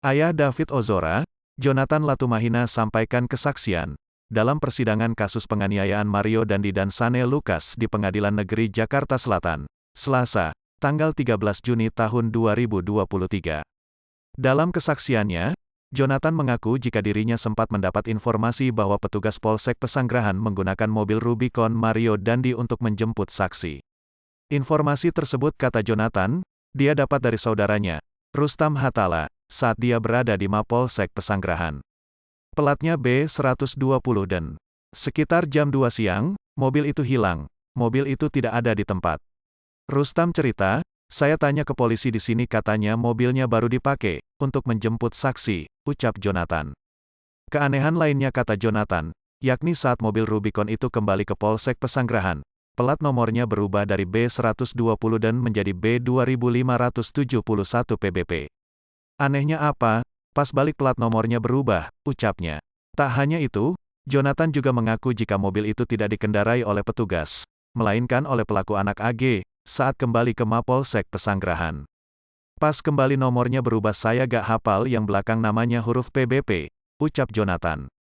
Ayah David Ozora, Jonathan Latumahina sampaikan kesaksian dalam persidangan kasus penganiayaan Mario Dandi dan Shane Lucas di Pengadilan Negeri Jakarta Selatan, Selasa, tanggal 13 Juni tahun 2023. Dalam kesaksiannya, Jonathan mengaku jika dirinya sempat mendapat informasi bahwa petugas Polsek Pesanggerahan menggunakan mobil Rubicon Mario Dandi untuk menjemput saksi. Informasi tersebut, kata Jonathan, dia dapat dari saudaranya, Rustam Hatala, saat dia berada di Mapolsek Pesanggerahan. Pelatnya B120 dan sekitar jam 2 siang, mobil itu hilang. Mobil itu tidak ada di tempat. Rustam cerita, saya tanya ke polisi di sini, katanya mobilnya baru dipakai untuk menjemput saksi, ucap Jonathan. Keanehan lainnya, kata Jonathan, yakni saat mobil Rubicon itu kembali ke Polsek Pesanggerahan, plat nomornya berubah dari B120 dan menjadi B2571 PBP. Anehnya apa? Pas balik plat nomornya berubah, ucapnya. Tak hanya itu, Jonathan juga mengaku jika mobil itu tidak dikendarai oleh petugas, melainkan oleh pelaku anak AG, saat kembali ke Mapolsek Pesanggerahan. Pas kembali nomornya berubah, saya gak hafal yang belakang namanya huruf PBP, ucap Jonathan.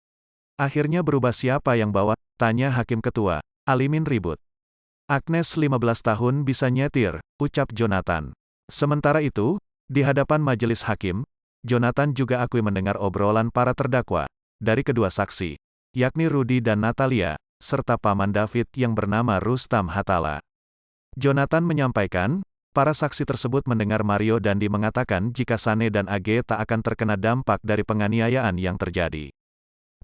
Akhirnya berubah, siapa yang bawa? Tanya Hakim Ketua, Alimin ribut. Agnes 15 tahun bisa nyetir, ucap Jonathan. Sementara itu, di hadapan majelis hakim, Jonathan juga akui mendengar obrolan para terdakwa, dari kedua saksi, yakni Rudy dan Natalia, serta paman David yang bernama Rustam Hatala. Jonathan menyampaikan, para saksi tersebut mendengar Mario Dandi mengatakan jika Shane dan AG tak akan terkena dampak dari penganiayaan yang terjadi.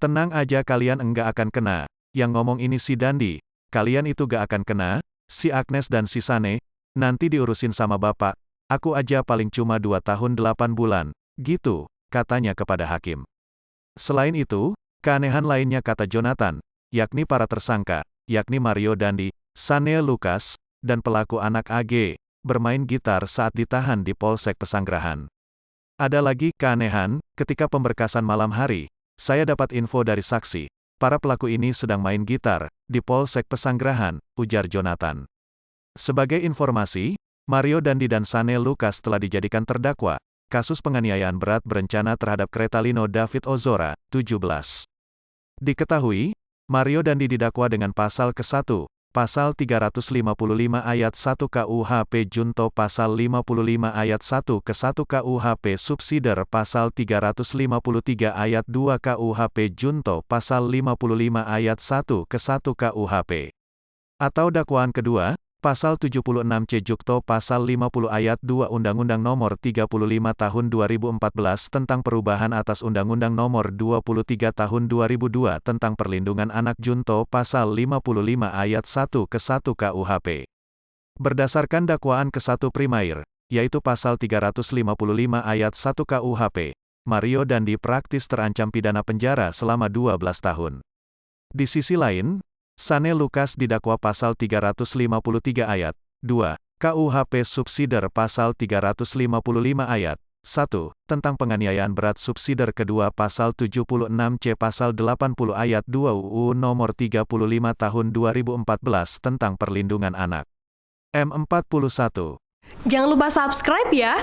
Tenang aja, kalian enggak akan kena, yang ngomong ini si Dandi, kalian itu gak akan kena, si Agnes dan si Shane, nanti diurusin sama bapak, aku aja paling cuma 2 tahun 8 bulan, gitu, katanya kepada hakim. Selain itu, keanehan lainnya, kata Jonathan, yakni para tersangka, yakni Mario Dandi, Shane Lucas, dan pelaku anak AG, bermain gitar saat ditahan di Polsek Pesanggerahan. Ada lagi keanehan, ketika pemberkasan malam hari, saya dapat info dari saksi, para pelaku ini sedang main gitar di Polsek Pesanggerahan, ujar Jonathan. Sebagai informasi, Mario Dandi dan Shane Lucas telah dijadikan terdakwa kasus penganiayaan berat berencana terhadap Kretalino David Ozora, 17. Diketahui, Mario Dandi didakwa dengan pasal ke-1, pasal 355 ayat 1 KUHP Junto, pasal 55 ayat 1 ke-1 KUHP Subsider, pasal 353 ayat 2 KUHP Junto, pasal 55 ayat 1 ke-1 KUHP. Atau dakwaan kedua, pasal 76C Jukto, pasal 50 ayat 2 Undang-Undang Nomor 35 Tahun 2014 tentang perubahan atas Undang-Undang Nomor 23 Tahun 2002 tentang Perlindungan Anak Junto, pasal 55 ayat 1 ke-1 KUHP. Berdasarkan dakwaan ke-1 primair, yaitu pasal 355 ayat 1 KUHP, Mario Dandi praktis terancam pidana penjara selama 12 tahun. Di sisi lain, Shane Lucas didakwa pasal 353 ayat 2 KUHP Subsider, pasal 355 ayat 1 tentang penganiayaan berat subsider kedua, pasal 76C, pasal 80 ayat 2 UU Nomor 35 Tahun 2014 tentang Perlindungan Anak. M41. Jangan lupa subscribe ya.